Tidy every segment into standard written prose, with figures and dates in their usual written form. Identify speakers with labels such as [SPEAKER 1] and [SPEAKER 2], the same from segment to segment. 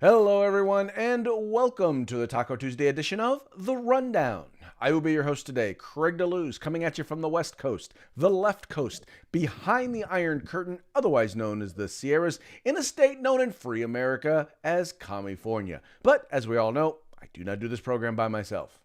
[SPEAKER 1] Hello, everyone, and welcome to the Taco Tuesday edition of The Rundown. I will be your host today, Craig DeLuz, coming at you from the West Coast, the left coast, behind the Iron Curtain, otherwise known as the Sierras, in a state known in free America as California. But, as we all know, I do not do this program by myself.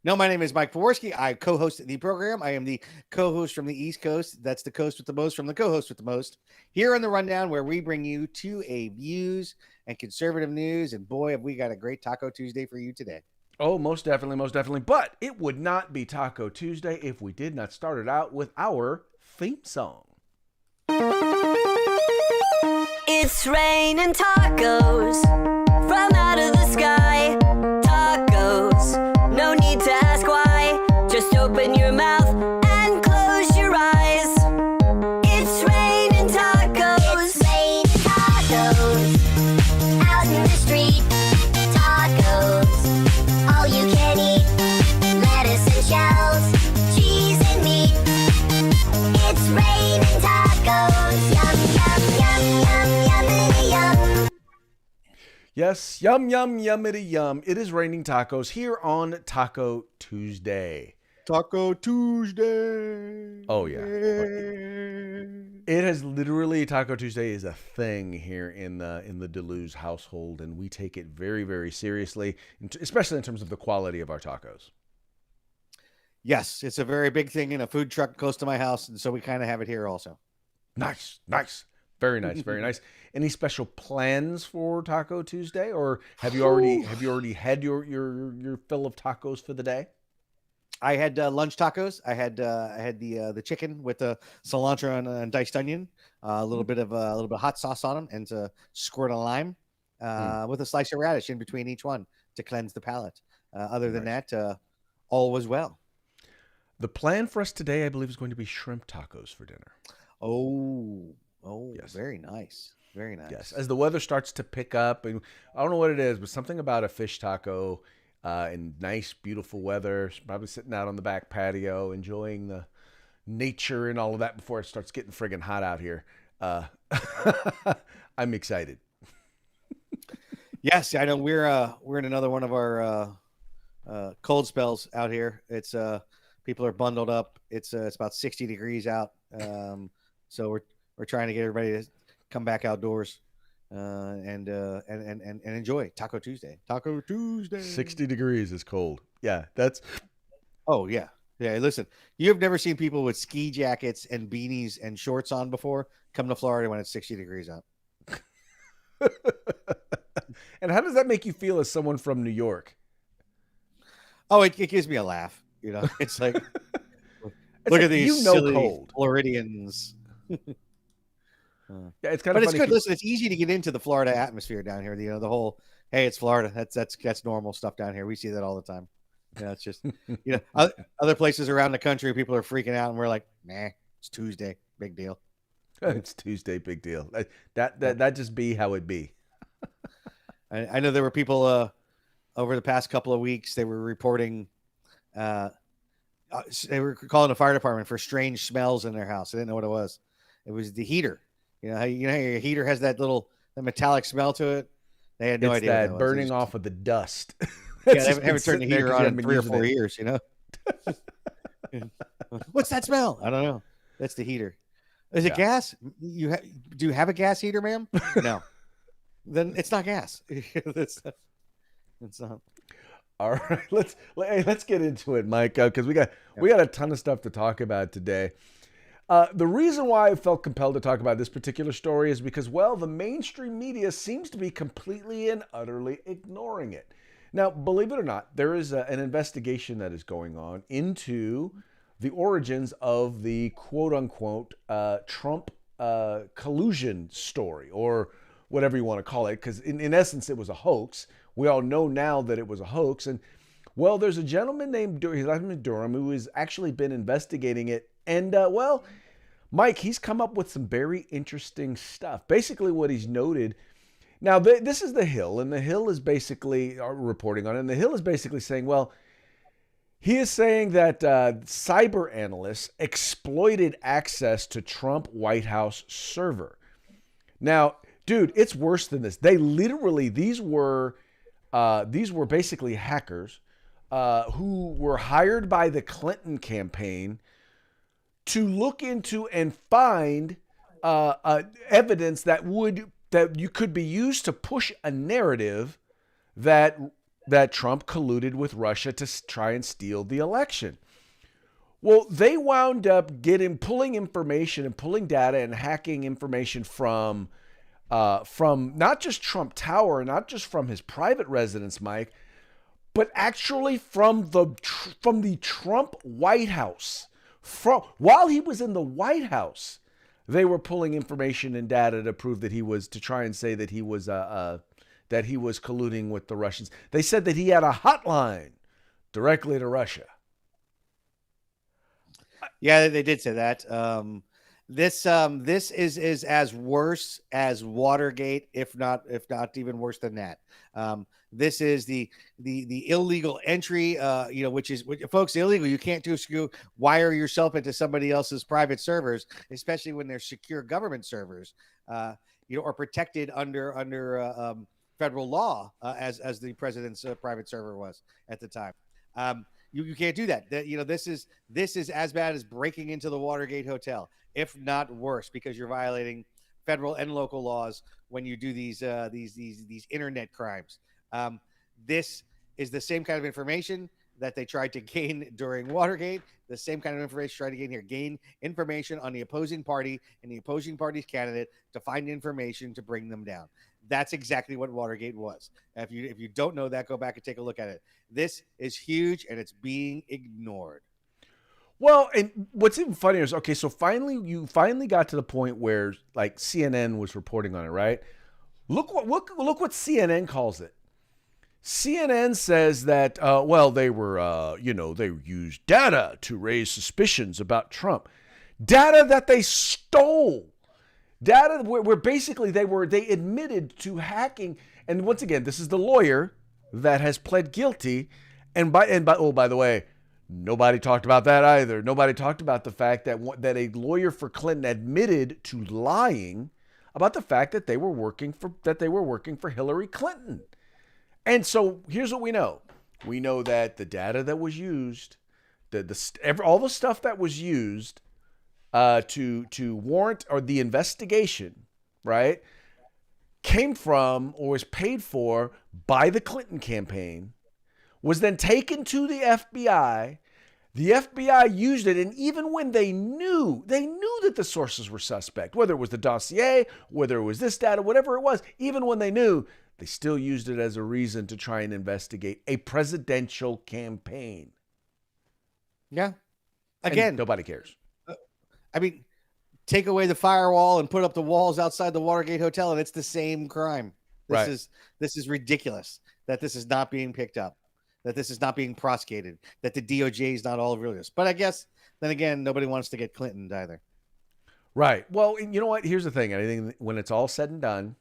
[SPEAKER 2] No, my name is Mike Peworski. I co-host the program. I am the co-host from the East Coast. That's the coast with the most from the co-host with the most. Here on the Rundown, where we bring you 2A views and conservative news. And boy, have we got a great Taco Tuesday for you today.
[SPEAKER 1] Oh, most definitely, most definitely. But it would not be Taco Tuesday if we did not start it out with our theme song.
[SPEAKER 3] It's raining tacos from out of the sky. Tacos, no need to ask why. Just open your mouth and close your eyes. It's raining tacos.
[SPEAKER 4] It's raining tacos out in the street. Tacos, all you can eat. Lettuce and shells, cheese and meat. It's raining tacos. Yum, yum, yum, yum, yummity yum.
[SPEAKER 1] Yes, yum, yum, yummity, yum. It is raining tacos here on Taco Tuesday.
[SPEAKER 2] Taco Tuesday.
[SPEAKER 1] Oh, yeah. It has literally, Taco Tuesday is a thing here in the DeLuz household, and we take it very, very seriously, especially in terms of the quality of our tacos.
[SPEAKER 2] Yes, it's a very big thing in a food truck close to my house, and so we kind of have it here also.
[SPEAKER 1] Nice, nice. Very nice, very nice. Any special plans for Taco Tuesday, or have you already had your fill of tacos for the day?
[SPEAKER 2] I had lunch tacos. I had the chicken with the cilantro and diced onion, a little bit of hot sauce on them, and a squirt of lime, with a slice of radish in between each one to cleanse the palate. Other than that, all was well.
[SPEAKER 1] The plan for us today, I believe, is going to be shrimp tacos for dinner.
[SPEAKER 2] Oh,
[SPEAKER 1] Yes.
[SPEAKER 2] Very nice. Very nice.
[SPEAKER 1] Yes, as the weather starts to pick up, and I don't know what it is, but something about a fish taco in nice, beautiful weather, probably sitting out on the back patio, enjoying the nature and all of that before it starts getting friggin' hot out here. I'm excited.
[SPEAKER 2] Yes, I know we're in another one of our cold spells out here. It's people are bundled up. It's about 60 degrees out. So we're trying to get everybody to come back outdoors and enjoy Taco Tuesday. Taco Tuesday.
[SPEAKER 1] 60 degrees is cold. Yeah, that's...
[SPEAKER 2] Oh, yeah. Yeah, listen, you've never seen people with ski jackets and beanies and shorts on before come to Florida when it's 60 degrees out.
[SPEAKER 1] And how does that make you feel as someone from New York?
[SPEAKER 2] Oh, it gives me a laugh. You know, it's like, look at these silly
[SPEAKER 1] cold
[SPEAKER 2] Floridians.
[SPEAKER 1] Yeah, it's kind
[SPEAKER 2] but
[SPEAKER 1] of
[SPEAKER 2] it's
[SPEAKER 1] funny.
[SPEAKER 2] good. Listen, it's easy to get into the Florida atmosphere down here. You know, the whole, hey, it's Florida. That's normal stuff down here. We see that all the time. Yeah, it's just, you know, other places around the country, people are freaking out, and we're like, nah, it's Tuesday, big deal.
[SPEAKER 1] It's Tuesday, big deal. That just be how it be.
[SPEAKER 2] I know there were people over the past couple of weeks. They were reporting, they were calling the fire department for strange smells in their house. They didn't know what it was. It was the heater. You know how your heater has that metallic smell to it. They had no idea.
[SPEAKER 1] It's that
[SPEAKER 2] what
[SPEAKER 1] burning off of the dust.
[SPEAKER 2] Yeah, they haven't turned the heater on in 3 or 4 years. You know. What's that smell? I don't know. That's the heater. Is it gas? Do you have a gas heater, ma'am? No. Then it's not gas. It's not.
[SPEAKER 1] All right, let's get into it, Mike, because we got a ton of stuff to talk about today. The reason why I felt compelled to talk about this particular story is because, well, the mainstream media seems to be completely and utterly ignoring it. Now, believe it or not, there is an investigation that is going on into the origins of the quote-unquote Trump collusion story, or whatever you want to call it, because in essence, it was a hoax. We all know now that it was a hoax. And, well, there's a gentleman named Durham who has actually been investigating it. And, well, Mike, he's come up with some very interesting stuff. Basically, what he's noted... Now, this is The Hill, and The Hill is basically reporting on it. And The Hill is basically saying, well, he is saying that cyber analysts exploited access to Trump White House server. Now, Dude, it's worse than this. They literally, these were basically hackers who were hired by the Clinton campaign to look into and find evidence that you could be used to push a narrative that Trump colluded with Russia to try and steal the election. Well, they wound up pulling information and pulling data and hacking information from not just Trump Tower, not just from his private residence, Mike, but actually from the Trump White House. While he was in the White House, they were pulling information and data to prove that to try and say that he was colluding with the Russians. They said that he had a hotline directly to Russia.
[SPEAKER 2] Yeah, they did say that. This is as worse as Watergate, if not even worse than that. This is the illegal entry, which folks, illegal. You can't wire yourself into somebody else's private servers, especially when they're secure government servers, or protected under federal law, as the president's private server was at the time. You can't do that. This is as bad as breaking into the Watergate Hotel, if not worse, because you're violating federal and local laws when you do these internet crimes. This is the same kind of information that they tried to gain during Watergate. The same kind of information tried to gain here. Gain information on the opposing party and the opposing party's candidate to find information to bring them down. That's exactly what Watergate was. If you don't know that, go back and take a look at it. This is huge, and it's being ignored.
[SPEAKER 1] Well, and what's even funnier is, okay, so you finally got to the point where like CNN was reporting on it, right? Look what CNN calls it. CNN says that they used data to raise suspicions about Trump, data that they stole. Data where basically they admitted to hacking, and once again, this is the lawyer that has pled guilty, by the way, nobody talked about that either. Nobody talked about the fact that a lawyer for Clinton admitted to lying about the fact that they were working for Hillary Clinton. And so here's what we know: we know that the data that was used, all the stuff that was used to warrant or the investigation, right, came from or was paid for by the Clinton campaign, was then taken to the FBI. The FBI used it, and even when they knew that the sources were suspect, whether it was the dossier, whether it was this data, whatever it was, even when they knew, they still used it as a reason to try and investigate a presidential campaign.
[SPEAKER 2] Yeah. Again,
[SPEAKER 1] and nobody cares.
[SPEAKER 2] I mean, take away the firewall and put up the walls outside the Watergate Hotel, and it's the same crime. This is ridiculous that this is not being picked up, that this is not being prosecuted, that the DOJ is not all over this. But I guess then again, nobody wants to get Clinton either. Right.
[SPEAKER 1] Well, you know what? Here's the thing. I think when it's all said and done,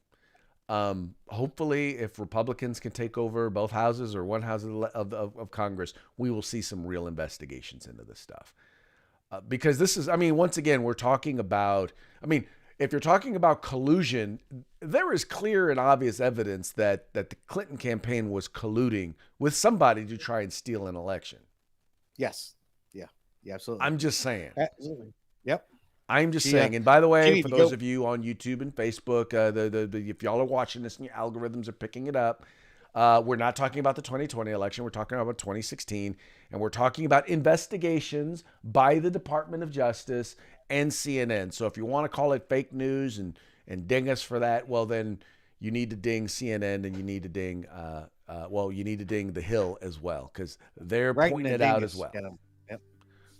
[SPEAKER 1] hopefully, if Republicans can take over both houses or one house of Congress, we will see some real investigations into this stuff. Because this is, once again, we're talking about, if you're talking about collusion, there is clear and obvious evidence that the Clinton campaign was colluding with somebody to try and steal an election.
[SPEAKER 2] Yes. Yeah, absolutely.
[SPEAKER 1] I'm just saying.
[SPEAKER 2] Absolutely. Yep.
[SPEAKER 1] I'm just saying. And by the way, for those of you on YouTube and Facebook, if y'all are watching this and your algorithms are picking it up, we're not talking about the 2020 election. We're talking about 2016. And we're talking about investigations by the Department of Justice and CNN. So if you want to call it fake news and ding us for that, well, then you need to ding CNN and you need to ding, you need to ding The Hill as well, because they're pointing it out as well.
[SPEAKER 2] Yep.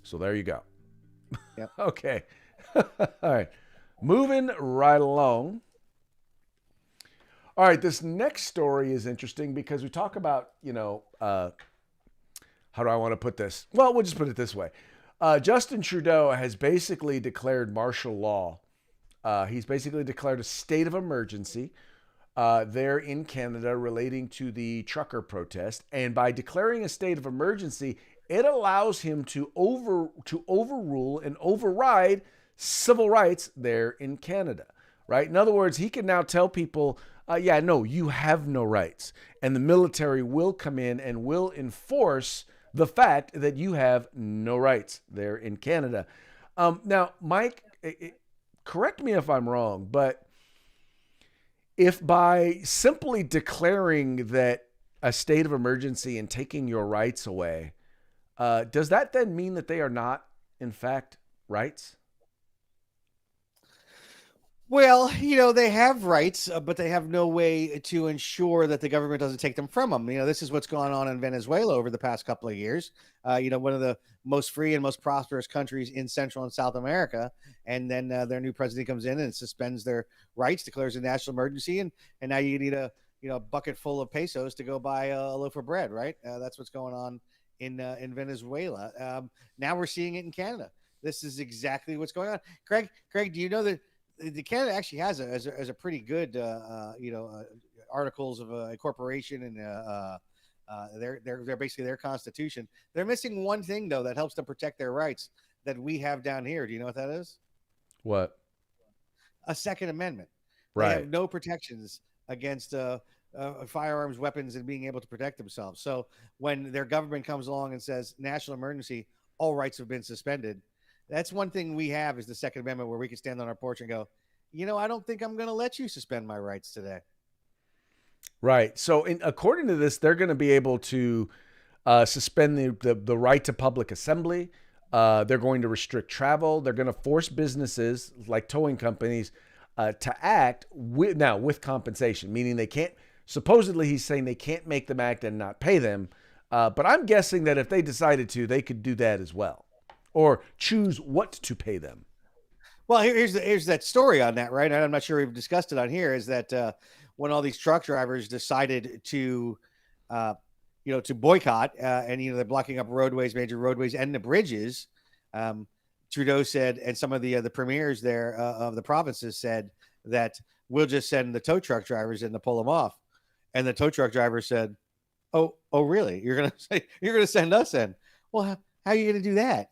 [SPEAKER 1] So there you go.
[SPEAKER 2] Yep.
[SPEAKER 1] Okay. All right. Moving right along. All right, this next story is interesting because we talk about, how do I want to put this? Well, we'll just put it this way. Justin Trudeau has basically declared martial law. He's basically declared a state of emergency there in Canada relating to the trucker protest. And by declaring a state of emergency, it allows him to overrule and override civil rights there in Canada. right? In other words, he can now tell people, yeah, no, you have no rights. And the military will come in and will enforce the fact that you have no rights there in Canada. Now, Mike, correct me if I'm wrong, but if by simply declaring that a state of emergency and taking your rights away, does that then mean that they are not, in fact, rights?
[SPEAKER 2] Well, they have rights, but they have no way to ensure that the government doesn't take them from them. This is what's gone on in Venezuela over the past couple of years. One of the most free and most prosperous countries in Central and South America. And then their new president comes in and suspends their rights, declares a national emergency. And now you need a bucket full of pesos to go buy a loaf of bread, right? That's what's going on in Venezuela. Now we're seeing it in Canada. This is exactly what's going on. Craig, do you know that the Canada actually has a pretty good articles of incorporation and they're basically their constitution. They're missing one thing though that helps them protect their rights that we have down here. Do you know what that is?
[SPEAKER 1] What?
[SPEAKER 2] A Second Amendment.
[SPEAKER 1] Right.
[SPEAKER 2] They have no protections against firearms, weapons, and being able to protect themselves. So when their government comes along and says national emergency, all rights have been suspended. That's one thing we have is the Second Amendment where we can stand on our porch and go, I don't think I'm going to let you suspend my rights today.
[SPEAKER 1] Right. So according to this, they're going to be able to suspend the right to public assembly. They're going to restrict travel. They're going to force businesses like towing companies to act with compensation, meaning they can't, supposedly he's saying they can't make them act and not pay them. But I'm guessing that if they decided to, they could do that as well. Or choose what to pay them.
[SPEAKER 2] Well, here's that story on that, right? And I'm not sure we've discussed it on here. Is that when all these truck drivers decided to boycott, and they're blocking up roadways, major roadways, and the bridges. Trudeau said, and some of the premiers there of the provinces said that we'll just send the tow truck drivers in to pull them off. And the tow truck driver said, "Oh, really? You're gonna send us in? Well, how are you going to do that?"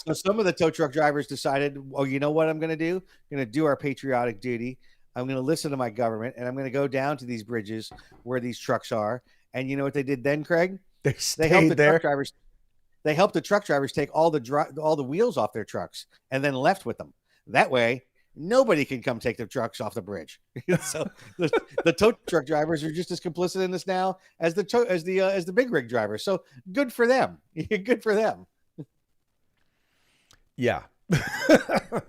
[SPEAKER 2] So some of the tow truck drivers decided, well, you know what I'm going to do? I'm going to do our patriotic duty. I'm going to listen to my government, and I'm going to go down to these bridges where these trucks are. And you know what they did then, Craig?
[SPEAKER 1] They helped
[SPEAKER 2] the truck drivers. They helped the truck drivers take all the wheels off their trucks and then left with them. That way, nobody can come take their trucks off the bridge. So the tow truck drivers are just as complicit in this now as the big rig drivers. So good for them. Good for them.
[SPEAKER 1] Yeah. I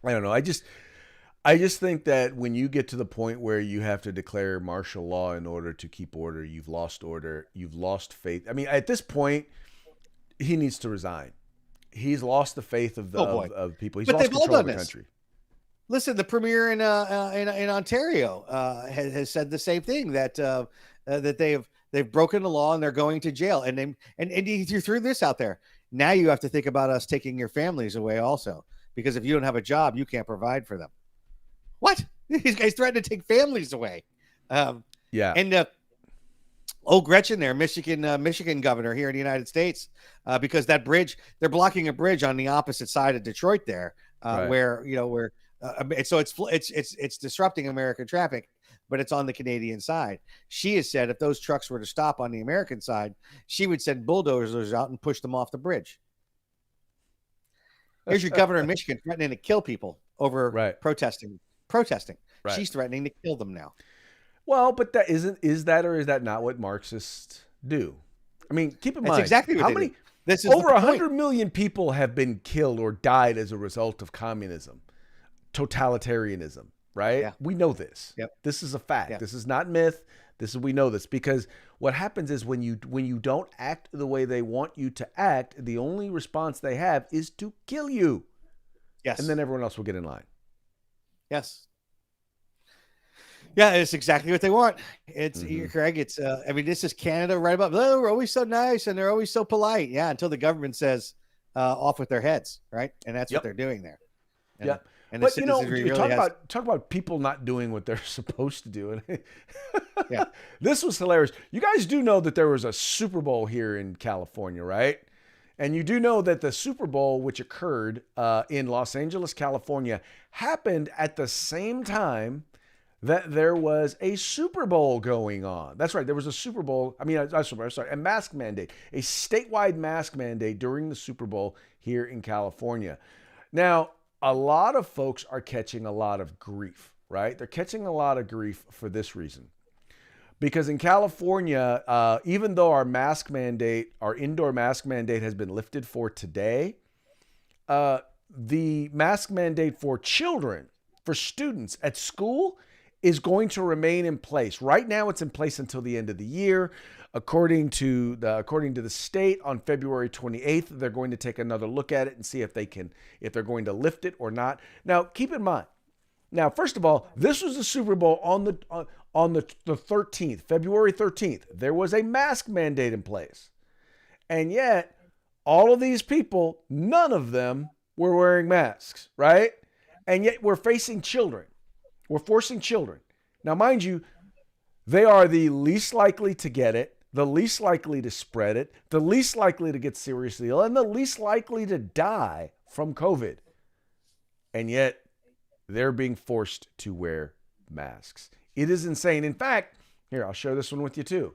[SPEAKER 1] don't know. I just think that when you get to the point where you have to declare martial law in order to keep order, you've lost order. You've lost faith. I mean, at this point, he needs to resign. He's lost the faith of of people. He's lost control of the country.
[SPEAKER 2] Listen, the premier in Ontario has said the same thing, that they've broken the law and they're going to jail. And you threw this out there. Now you have to think about us taking your families away also, because if you don't have a job, you can't provide for them. What? These guys threatened to take families away.
[SPEAKER 1] Yeah.
[SPEAKER 2] And Gretchen there, Michigan governor here in the United States, because that bridge, they're blocking a bridge on the opposite side of Detroit there,
[SPEAKER 1] Right.
[SPEAKER 2] where so it's disrupting American traffic, but it's on the Canadian side. She has said if those trucks were to stop on the American side, she would send bulldozers out and push them off the bridge. Here's your governor in Michigan threatening to kill people over protesting. Right. She's threatening to kill them now.
[SPEAKER 1] Well, but is that not what Marxists do? I mean, keep in mind,
[SPEAKER 2] exactly what
[SPEAKER 1] how
[SPEAKER 2] they
[SPEAKER 1] many
[SPEAKER 2] do. This is
[SPEAKER 1] over
[SPEAKER 2] the
[SPEAKER 1] 100
[SPEAKER 2] point.
[SPEAKER 1] million people have been killed or died as a result of communism, totalitarianism, right?
[SPEAKER 2] Yeah.
[SPEAKER 1] We know this.
[SPEAKER 2] Yep.
[SPEAKER 1] This is a fact.
[SPEAKER 2] Yeah.
[SPEAKER 1] This is not myth. We know this, because what happens is when you don't act the way they want you to act, the only response they have is to kill you.
[SPEAKER 2] Yes.
[SPEAKER 1] And then everyone else will get in line.
[SPEAKER 2] Yes. Yeah, it's exactly what they want. It's Craig. It's this is Canada right above. Oh, we're always so nice and they're always so polite. Yeah, until the government says off with their heads, right? And that's what they're doing there.
[SPEAKER 1] Yeah.
[SPEAKER 2] And
[SPEAKER 1] but you
[SPEAKER 2] really
[SPEAKER 1] talk about people not doing what they're supposed to do.
[SPEAKER 2] Yeah.
[SPEAKER 1] This was hilarious. You guys do know that there was a Super Bowl here in California, right? And you do know that the Super Bowl, which occurred in Los Angeles, California, happened at the same time that there was a Super Bowl going on. That's right. There was a Super Bowl. A mask mandate, a statewide mask mandate during the Super Bowl here in California. Now, a lot of folks are catching a lot of grief, right? They're catching a lot of grief for this reason. Because in California, even though our indoor mask mandate has been lifted for today, the mask mandate for children, for students at school, is going to remain in place. Right now, it's in place until the end of the year. According to the state, on February 28th, they're going to take another look at it and see if they're going to lift it or not. Now, keep in mind. Now, first of all, this was the Super Bowl on the 13th, February 13th. There was a mask mandate in place. And yet, all of these people, none of them were wearing masks, right? And yet we're facing children. We're forcing children. Now, mind you, they are the least likely to get it, the least likely to spread it, the least likely to get seriously ill, and the least likely to die from COVID. And yet, they're being forced to wear masks. It is insane. In fact, here, I'll share this one with you too.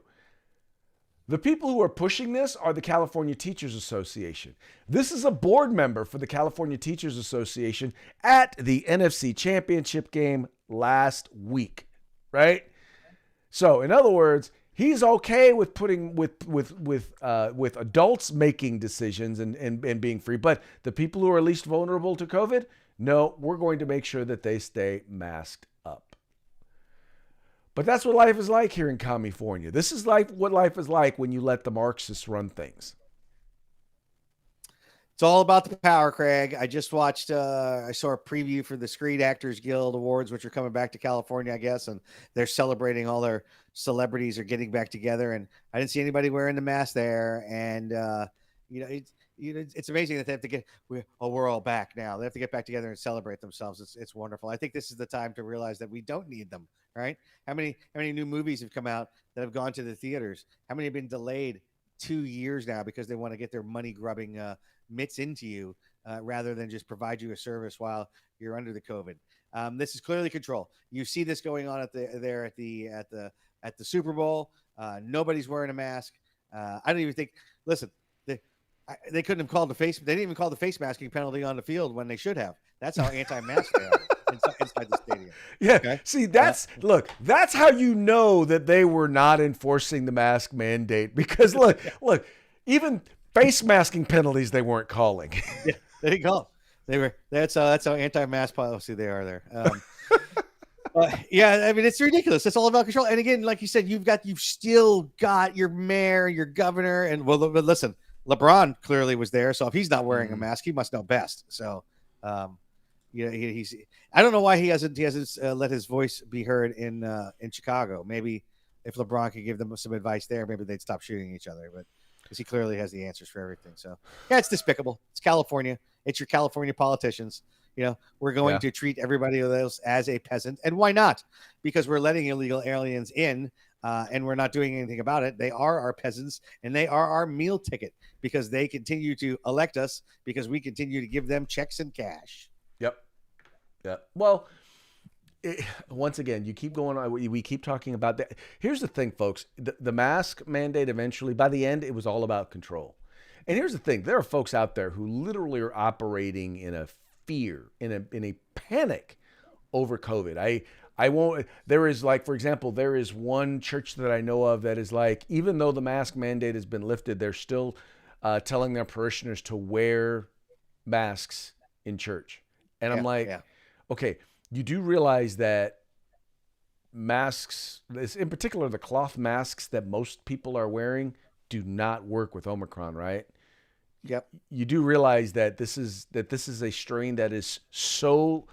[SPEAKER 1] The people who are pushing this are the California Teachers Association. This is a board member for the California Teachers Association at the NFC Championship game last week, right? So, in other words, he's okay with putting with adults making decisions and being free, but the people who are least vulnerable to COVID, no, we're going to make sure that they stay masked up. But that's what life is like here in California. This is what life is like when you let the Marxists run things.
[SPEAKER 2] It's all about the power, Craig. I just watched, I saw a preview for the Screen Actors Guild Awards, which are coming back to California, I guess, and they're celebrating all their celebrities are getting back together. And I didn't see anybody wearing the mask there. And, it's amazing that they have to we're all back now. They have to get back together and celebrate themselves. It's wonderful. I think this is the time to realize that we don't need them, right? How many new movies have come out that have gone to the theaters? How many have been delayed 2 years now because they want to get their money grubbing mitts into you rather than just provide you a service while you're under the COVID? This is clearly control. You see this going on at the Super Bowl. Nobody's wearing a mask. I don't even think. Listen, they couldn't have called the face. They didn't even call the face masking penalty on the field when they should have. That's how anti-mask they are inside the stadium.
[SPEAKER 1] Yeah.
[SPEAKER 2] Okay?
[SPEAKER 1] See, that's how you know that they were not enforcing the mask mandate, because look, even face masking penalties they weren't calling.
[SPEAKER 2] Yeah, they didn't call. They were. That's how anti-mask policy they are there. Yeah, I mean, it's ridiculous. It's all about control. And again, like you said, you've still got your mayor, your governor, and well, listen, LeBron clearly was there. So if he's not wearing a mask, he must know best. So, he's. I don't know why he hasn't let his voice be heard in Chicago. Maybe if LeBron could give them some advice there, maybe they'd stop shooting each other. But because he clearly has the answers for everything. So yeah, it's despicable. It's California. It's your California politicians. We're going to treat everybody else as a peasant, and why not? Because we're letting illegal aliens in. And we're not doing anything about it. They are our peasants, and they are our meal ticket because they continue to elect us because we continue to give them checks and cash.
[SPEAKER 1] Yep. Well, once again, you keep going on. We keep talking about that. Here's the thing, folks. The mask mandate eventually, by the end, it was all about control. And here's the thing. There are folks out there who literally are operating in a fear, in a panic over COVID. I won't, there is like, for example, there is one church that I know of that is like, even though the mask mandate has been lifted, they're still telling their parishioners to wear masks in church. And I'm like, okay, you do realize that masks, in particular, the cloth masks that most people are wearing do not work with Omicron, right?
[SPEAKER 2] Yep.
[SPEAKER 1] You do realize that this is a strain that is so,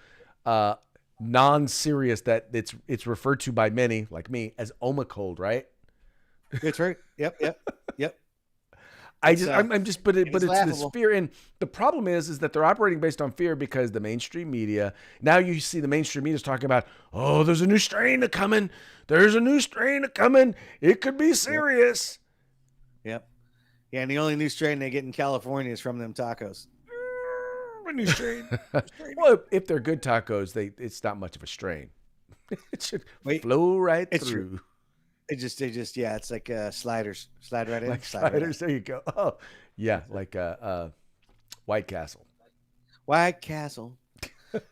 [SPEAKER 1] non-serious that it's referred to by many like me as Omacold, right?
[SPEAKER 2] That's right. Yep.
[SPEAKER 1] But it's
[SPEAKER 2] laughable.
[SPEAKER 1] this fear, and the problem is that they're operating based on fear because the mainstream media. Now you see the mainstream media is talking about, oh, there's a new strain coming. There's a new strain coming. It could be serious.
[SPEAKER 2] Yep. Yeah, and the only new strain they get in California is from them tacos.
[SPEAKER 1] A new strain. Well, if they're good tacos, it's not much of a strain. It should flow right
[SPEAKER 2] it's
[SPEAKER 1] through.
[SPEAKER 2] True. They just yeah, it's like sliders. Slide right in.
[SPEAKER 1] Like
[SPEAKER 2] slide
[SPEAKER 1] sliders.
[SPEAKER 2] Right
[SPEAKER 1] There you go. Oh, yeah, like White Castle.
[SPEAKER 2] White Castle.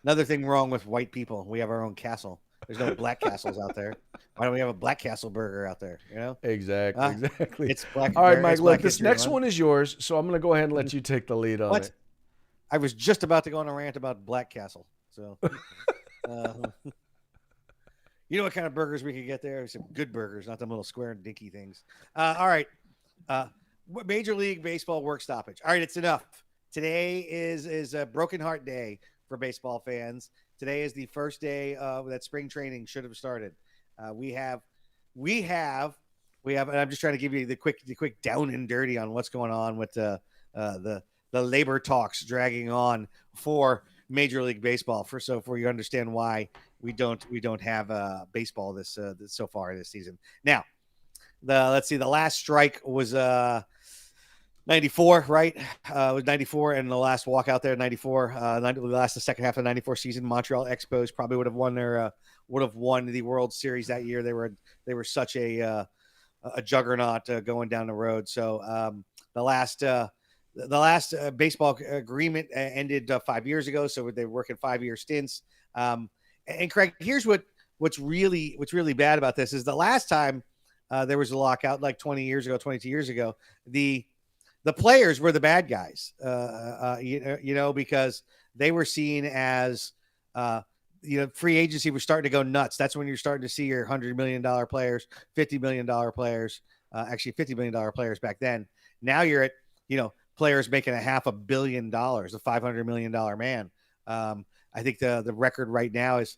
[SPEAKER 2] Another thing wrong with white people, we have our own castle. There's no black castles out there. Why don't we have a Black Castle burger out there? You know?
[SPEAKER 1] Exactly. Exactly.
[SPEAKER 2] It's black.
[SPEAKER 1] All right, Mike. Look,
[SPEAKER 2] Black
[SPEAKER 1] this
[SPEAKER 2] history
[SPEAKER 1] next
[SPEAKER 2] month.
[SPEAKER 1] one is yours, so I'm going to go ahead and let you take the lead on it.
[SPEAKER 2] I was just about to go on a rant about Black Castle. So, you know what kind of burgers we could get there? Some good burgers, not them little square and dinky things. All right. Major League Baseball work stoppage. All right, it's enough. Today is a broken heart day for baseball fans. Today is the first day that spring training should have started. We have, and I'm just trying to give you the quick down and dirty on what's going on with the labor talks dragging on for Major League Baseball. For you understand why we don't have baseball this so far this season. Now, let's see, the last strike was 94, right? It was 94, and the last walkout there, 94. The second half of the 94 season, Montreal Expos probably would have won the World Series that year. They were such a juggernaut going down the road. So the last baseball agreement ended 5 years ago. So they were working 5-year stints. And Craig, here's what's really bad about this is the last time there was a lockout, like 22 years ago, the players were the bad guys, because they were seen as, free agency was starting to go nuts. That's when you're starting to see your $100 million players, $50 million players, actually $50 million players back then. Now you're at, players making $500 million, a $500 million man. I think the record right now is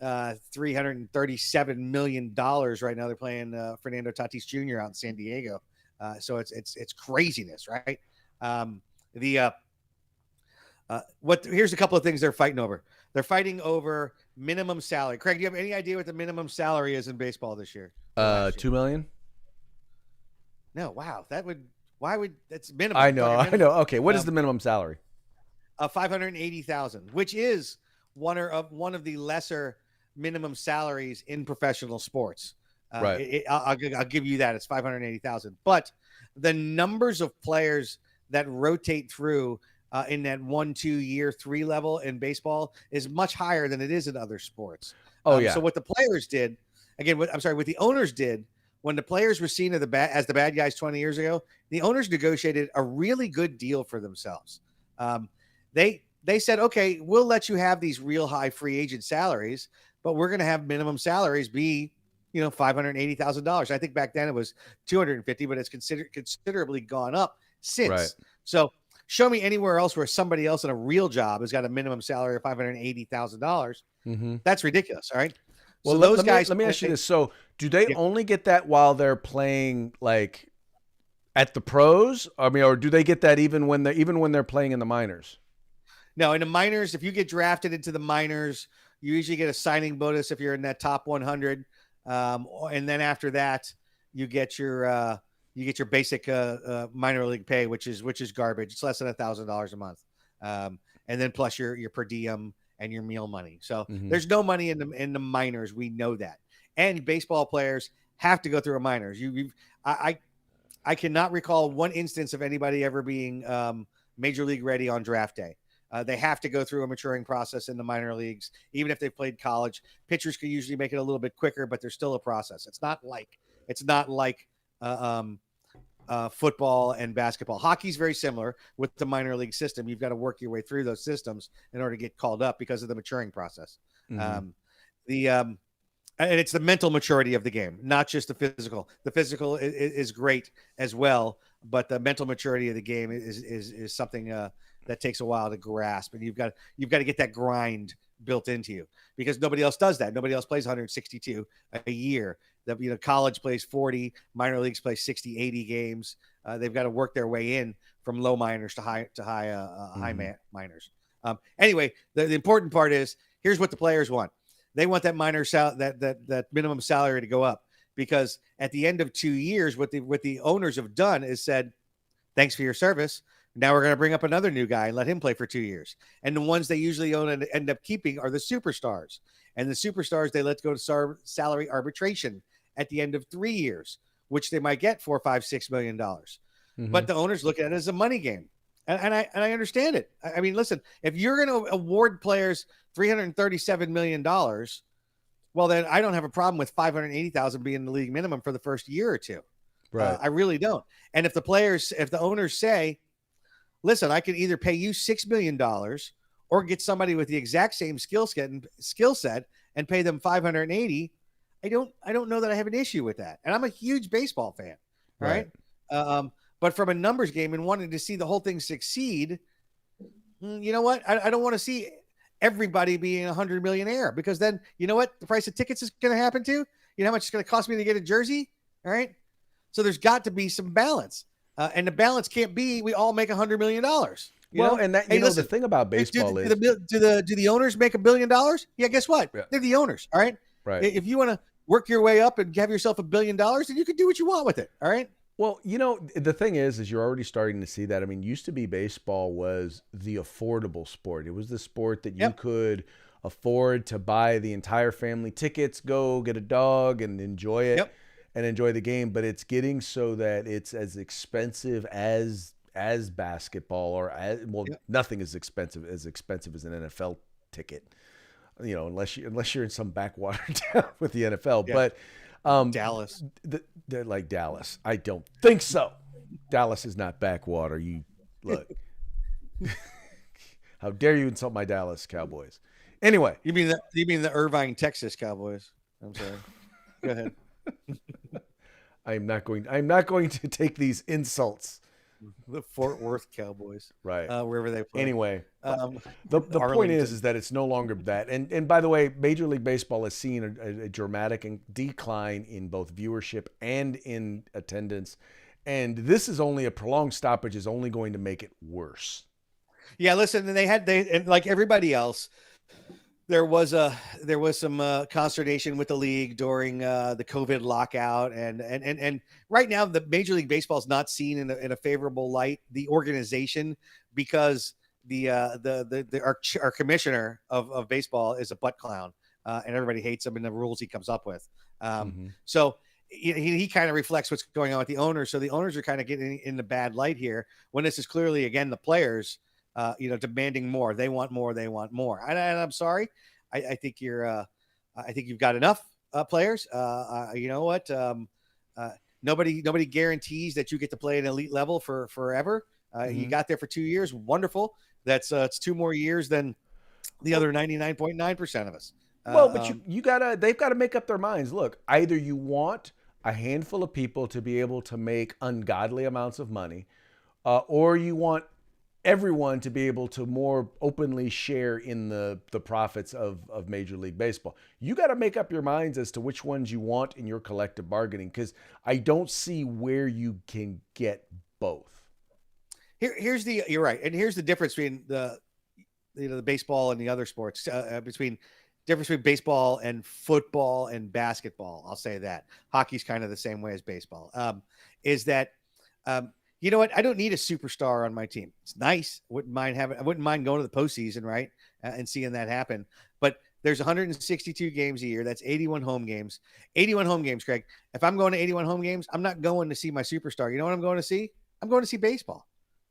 [SPEAKER 2] $337 million right now. They're playing Fernando Tatis Jr. out in San Diego. So it's craziness, right? Here's a couple of things they're fighting over. They're fighting over minimum salary. Craig, do you have any idea what the minimum salary is in baseball this year?
[SPEAKER 1] $2 million.
[SPEAKER 2] No, wow. Why would that's minimum?
[SPEAKER 1] I know. Okay, what is the minimum salary?
[SPEAKER 2] 580,000, which is one of the lesser minimum salaries in professional sports.
[SPEAKER 1] Right.
[SPEAKER 2] I'll give you that. It's 580,000. But the numbers of players that rotate through in that 1, 2 year, 3 level in baseball is much higher than it is in other sports.
[SPEAKER 1] Yeah.
[SPEAKER 2] So what the players did, what the owners did when the players were seen as the bad guys 20 years ago, the owners negotiated a really good deal for themselves. They said, okay, we'll let you have these real high free agent salaries, but we're going to have minimum salaries be $580,000. I think back then it was $250,000, but it's considerably gone up since.
[SPEAKER 1] Right.
[SPEAKER 2] So show me anywhere else where somebody else in a real job has got a minimum salary of $580,000.
[SPEAKER 1] Mm-hmm.
[SPEAKER 2] That's ridiculous. All right.
[SPEAKER 1] Well,
[SPEAKER 2] so those guys.
[SPEAKER 1] Let me ask you this. So do they only get that while they're playing like at the pros? I mean, or do they get that even when they're playing in the minors?
[SPEAKER 2] No, in the minors, if you get drafted into the minors, you usually get a signing bonus if you're in that top 100. And then after that, you get your basic minor league pay, which is garbage. It's less than $1,000 a month, and then plus your per diem and your meal money. So there's no money in the minors. We know that, and baseball players have to go through a minors. I cannot recall one instance of anybody ever being major league ready on draft day. They have to go through a maturing process in the minor leagues, even if they've played college. Pitchers can usually make it a little bit quicker, but there's still a process. It's not like football and basketball. Hockey's very similar with the minor league system. You've got to work your way through those systems in order to get called up because of the maturing process. And it's the mental maturity of the game, not just the physical. The physical is great as well, but the mental maturity of the game is something that takes a while to grasp, and you've got to get that grind built into you because nobody else does that. Nobody else plays 162 a year. College plays 40, minor leagues play 60, 80 games. They've got to work their way in from low minors to high minors. Anyway, the important part is here's what the players want. They want that that minimum salary to go up because at the end of 2 years, what the owners have done is said, Thanks for your service. Now we're going to bring up another new guy and let him play for 2 years. And the ones they usually own and end up keeping are the superstars. And the superstars they let go to salary arbitration at the end of 3 years, which they might get $4, $5, $6 million. But the owners look at it as a money game. And I understand it. I mean, listen, if you're going to award players $337 million, well, then I don't have a problem with $580,000 being the league minimum for the first year or two.
[SPEAKER 1] Right.
[SPEAKER 2] I really don't. And if the owners say, listen, I can either pay you $6 million or get somebody with the exact same skill set and pay them 580, I don't know that I have an issue with that. And I'm a huge baseball fan. Right. But from a numbers game and wanting to see the whole thing succeed, you know what? I don't want to see everybody being a 100 millionaire, because then you know what the price of tickets is going to happen to? You know how much it's going to cost me to get a jersey? All right. So there's got to be some balance. And the balance can't be we all make $100 million.
[SPEAKER 1] Well, and that listen, the thing about baseball is
[SPEAKER 2] do the owners make $1 billion? Yeah, guess what?
[SPEAKER 1] Yeah.
[SPEAKER 2] They're the owners. All right.
[SPEAKER 1] Right.
[SPEAKER 2] If you want to work your way up and have yourself $1 billion, then you can do what you want with it. All right.
[SPEAKER 1] Well, the thing is you're already starting to see that. I mean, used to be baseball was the affordable sport. It was the sport that you could afford to buy the entire family tickets, go get a dog and enjoy it and enjoy the game. But it's getting so that it's as expensive as basketball nothing is expensive as an NFL ticket, unless you're in some backwater town with the NFL. Yeah. But
[SPEAKER 2] Dallas,
[SPEAKER 1] they're like Dallas. I don't think so. Dallas is not backwater. You look. How dare you insult my Dallas Cowboys? Anyway,
[SPEAKER 2] you mean the Irvine, Texas Cowboys? I'm sorry. Go ahead.
[SPEAKER 1] I'm not going to take these insults.
[SPEAKER 2] The Fort Worth Cowboys,
[SPEAKER 1] right?
[SPEAKER 2] Wherever they play.
[SPEAKER 1] Anyway, the point is that it's no longer that. And by the way, Major League Baseball has seen a dramatic decline in both viewership and in attendance, and this is only a prolonged stoppage is only going to make it worse.
[SPEAKER 2] Yeah, listen, and like everybody else, there was some consternation with the league during the COVID lockout, and right now the Major League Baseball is not seen in a favorable light. The organization, because our commissioner of baseball is a butt clown, and everybody hates him and the rules he comes up with. So he kind of reflects what's going on with the owners. So the owners are kind of getting in the bad light here when this is clearly again the players. Demanding more. They want more. And I'm sorry. I think I think you've got enough players. You know what? Nobody guarantees that you get to play an elite level for forever. You got there for 2 years. Wonderful. That's it's 2 more years than the other 99.9% of us.
[SPEAKER 1] Well, but they've got to make up their minds. Look, either you want a handful of people to be able to make ungodly amounts of money, or you want everyone to be able to more openly share in the profits of Major League Baseball. You got to make up your minds as to which ones you want in your collective bargaining, because I don't see where you can get both.
[SPEAKER 2] You're right. And here's the difference between the baseball and the other sports, between baseball and football and basketball. I'll say that hockey's kind of the same way as baseball, is that, you know what? I don't need a superstar on my team. It's nice. I wouldn't mind going to the postseason, right? And seeing that happen. But there's 162 games a year. That's 81 home games. 81 home games, Craig. If I'm going to 81 home games, I'm not going to see my superstar. You know what I'm going to see? I'm going to see baseball.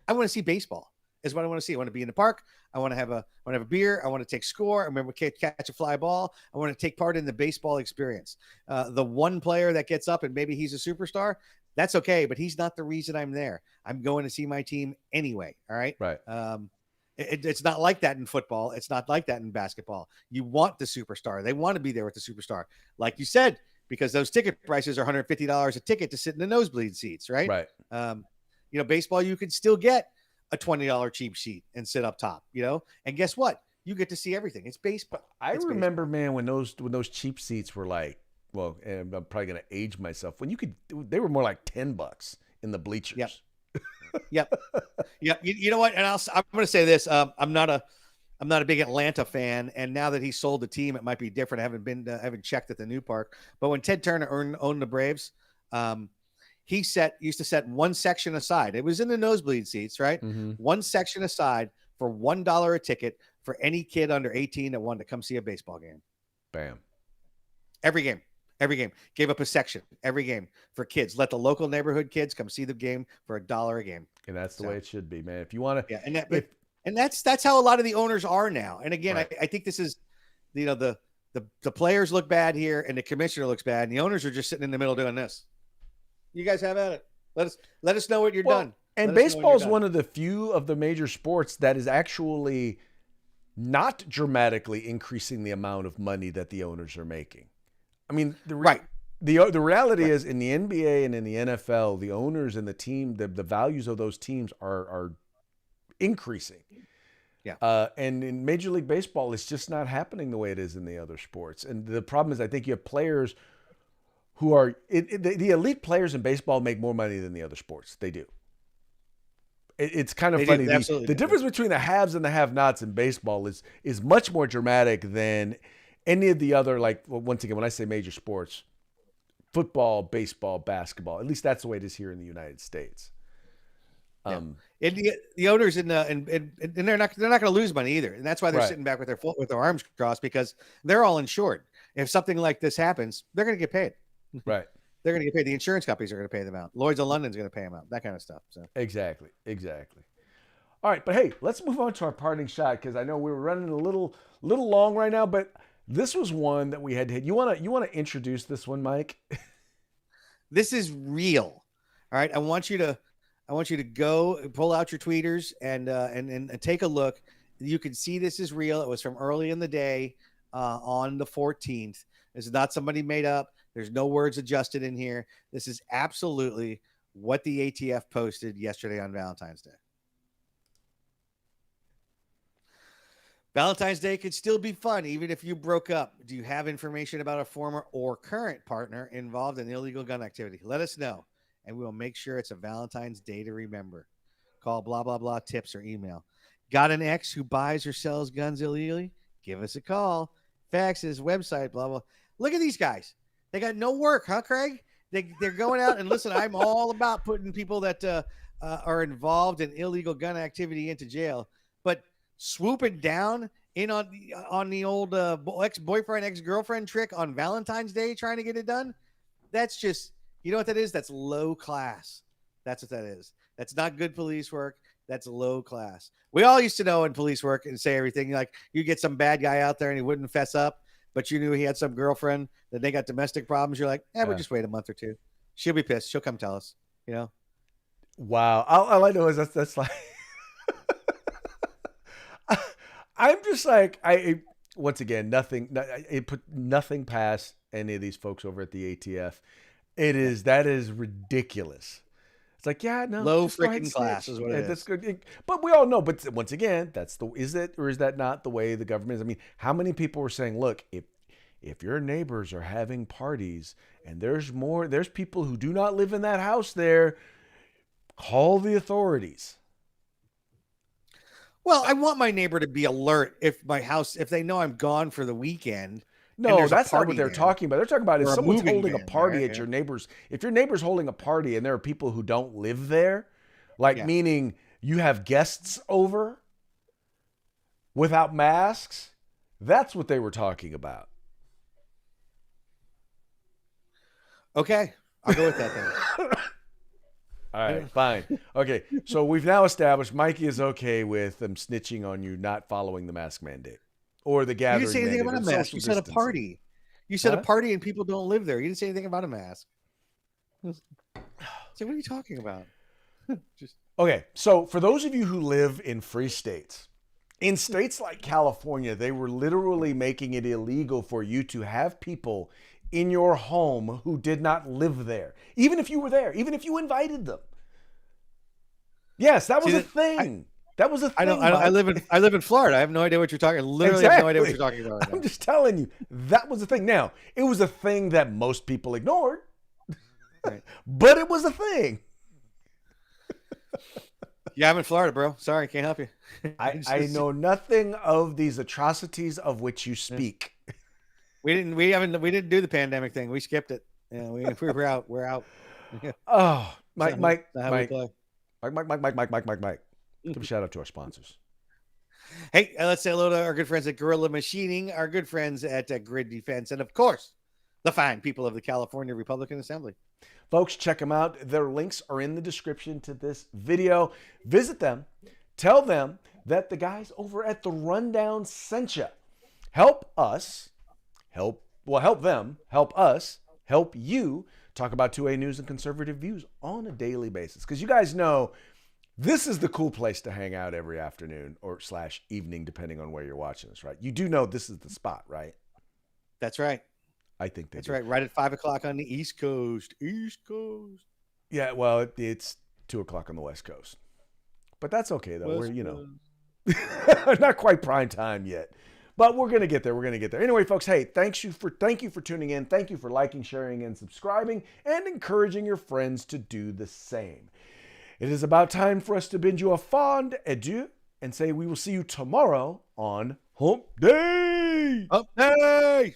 [SPEAKER 2] I want to see baseball. Is what I want to see. I want to be in the park. I want to have a beer. I want to take score. I remember catch a fly ball. I want to take part in the baseball experience. The one player that gets up and maybe he's a superstar, that's okay, but he's not the reason I'm there. I'm going to see my team anyway. All right.
[SPEAKER 1] Right.
[SPEAKER 2] It's not like that in football. It's not like that in basketball. You want the superstar. They want to be there with the superstar. Like you said, because those ticket prices are $150 a ticket to sit in the nosebleed seats. Right.
[SPEAKER 1] Right.
[SPEAKER 2] Baseball, you can still get a $20 cheap seat and sit up top, and guess what? You get to see everything. It's baseball.
[SPEAKER 1] I remember, man, when those cheap seats were like, well, and I'm probably going to age myself. They were more like $10 in the bleachers.
[SPEAKER 2] Yep. You know what? And I'm going to say this. I'm not a big Atlanta fan. And now that he sold the team, it might be different. I haven't checked at the new park, but when Ted Turner owned the Braves, he used to set one section aside. It was in the nosebleed seats, right?
[SPEAKER 1] Mhm.
[SPEAKER 2] One section aside for $1 a ticket for any kid under 18 that wanted to come see a baseball game.
[SPEAKER 1] Bam.
[SPEAKER 2] Every game. Gave up a section every game for kids. Let the local neighborhood kids come see the game for $1 a game.
[SPEAKER 1] And that's the way it should be, man. If you want to,
[SPEAKER 2] Yeah, and that's how a lot of the owners are now. And again,
[SPEAKER 1] Right.
[SPEAKER 2] I think this is, the players look bad here, and the commissioner looks bad, and the owners are just sitting in the middle doing this. You guys have at it. Let us know what you're done.
[SPEAKER 1] And baseball is one of the few of the major sports that is actually not dramatically increasing the amount of money that the owners are making. I mean, the reality is in the NBA and in the NFL, the owners and the team, the values of those teams are increasing.
[SPEAKER 2] Yeah.
[SPEAKER 1] And in Major League Baseball, it's just not happening the way it is in the other sports. And the problem is, I think you have players who are the elite players in baseball make more money than the other sports. They do. It's kind of funny. The difference between the haves and the have-nots in baseball is much more dramatic than any of the other, like, well, once again, when I say major sports, football, baseball, basketball, at least that's the way it is here in the United States.
[SPEAKER 2] And the owners and they're not going to lose money either, and that's why they're sitting back with their arms crossed, because they're all insured. If something like this happens, they're going to get paid.
[SPEAKER 1] Right.
[SPEAKER 2] They're going to get paid. The insurance companies are going to pay them out. Lloyd's of London's going to pay them out. That kind of stuff. So
[SPEAKER 1] exactly. All right, but hey, let's move on to our parting shot, because I know we were running a little long right now, but this was one that we had to hit. You want to introduce this one, Mike?
[SPEAKER 2] This is real. All right, I want you to go pull out your tweeters and take a look. You can see this is real. It was from early in the day on the 14th. This is not somebody made up. There's no words adjusted in here. This is absolutely what the ATF posted yesterday on Valentine's Day. Valentine's Day could still be fun, even if you broke up. Do you have information about a former or current partner involved in illegal gun activity? Let us know, and we will make sure it's a Valentine's Day to remember. Call blah, blah, blah tips or email. Got an ex who buys or sells guns illegally? Give us a call. Faxes, website, blah, blah. Look at these guys. They got no work, huh, Craig? They're going out and listen, I'm all about putting people that are involved in illegal gun activity into jail, but swooping down in on the old ex-boyfriend, ex-girlfriend trick on Valentine's Day trying to get it done, that's just, you know what that is? That's low class. That's what that is. That's not good police work. That's low class. We all used to know in police work and say everything, like you get some bad guy out there and he wouldn't fess up, but you knew he had some girlfriend that they got domestic problems. You're like, we'll just wait a month or two. She'll be pissed. She'll come tell us, you know?
[SPEAKER 1] Wow. All I know is that's like, I'm just like, once again, it put nothing past any of these folks over at the ATF. That is ridiculous. It's like, yeah, no,
[SPEAKER 2] low freaking class is what it is.
[SPEAKER 1] That's good. But we all know, but once again, is that not the way the government is? I mean, how many people were saying, look, if your neighbors are having parties and there's people who do not live in that house there, call the authorities.
[SPEAKER 2] Well, I want my neighbor to be alert if they know I'm gone for the weekend.
[SPEAKER 1] No, that's not what they're talking about. They're talking about if someone's holding a party at your neighbor's. If your neighbor's holding a party and there are people who don't live there, meaning you have guests over without masks, that's what they were talking about.
[SPEAKER 2] Okay, I'll go with that then.
[SPEAKER 1] All right, fine. Okay, so we've now established Mikey is okay with them snitching on you not following the mask mandate or the gathering.
[SPEAKER 2] You didn't say anything about a mask. You said a party. You said a party and people don't live there. You didn't say anything about a mask. So what are you talking about?
[SPEAKER 1] Okay, so for those of you who live in free states, in states like California, they were literally making it illegal for you to have people in your home who did not live there, even if you were there, even if you invited them. Yes, that was a thing. That was a thing.
[SPEAKER 2] I live in Florida. I have no idea what you're talking. I literally have no idea what you're talking about.
[SPEAKER 1] I'm just telling you, that was a thing. Now, it was a thing that most people ignored, right? But it was a thing.
[SPEAKER 2] Yeah, I'm in Florida, bro. Sorry, can't help you.
[SPEAKER 1] I know nothing of these atrocities of which you speak.
[SPEAKER 2] We didn't do the pandemic thing. We skipped it. Yeah, we're out. We're out.
[SPEAKER 1] Oh,
[SPEAKER 2] Is
[SPEAKER 1] Mike.
[SPEAKER 2] that how we play?
[SPEAKER 1] Give a shout out to our sponsors.
[SPEAKER 2] Hey, let's say hello to our good friends at Gorilla Machining, our good friends at Grid Defense, and of course, the fine people of the California Republican Assembly.
[SPEAKER 1] Folks, check them out. Their links are in the description to this video. Visit them. Tell them that the guys over at The Rundown sent you. Help us, help them, help us, help you talk about 2A news and conservative views on a daily basis. Because you guys know this is the cool place to hang out every afternoon or / evening, depending on where you're watching this, right? You do know this is the spot, right?
[SPEAKER 2] That's right.
[SPEAKER 1] I think
[SPEAKER 2] that's right. Right at 5 o'clock on the East Coast. East Coast.
[SPEAKER 1] Yeah, well, it's 2 o'clock on the West Coast. But that's okay, though. We're, not quite prime time yet. But we're going to get there. We're going to get there. Anyway, folks, hey, thank you for tuning in. Thank you for liking, sharing, and subscribing, and encouraging your friends to do the same. It is about time for us to bid you a fond adieu and say we will see you tomorrow on Hump Day.
[SPEAKER 2] Hump Day!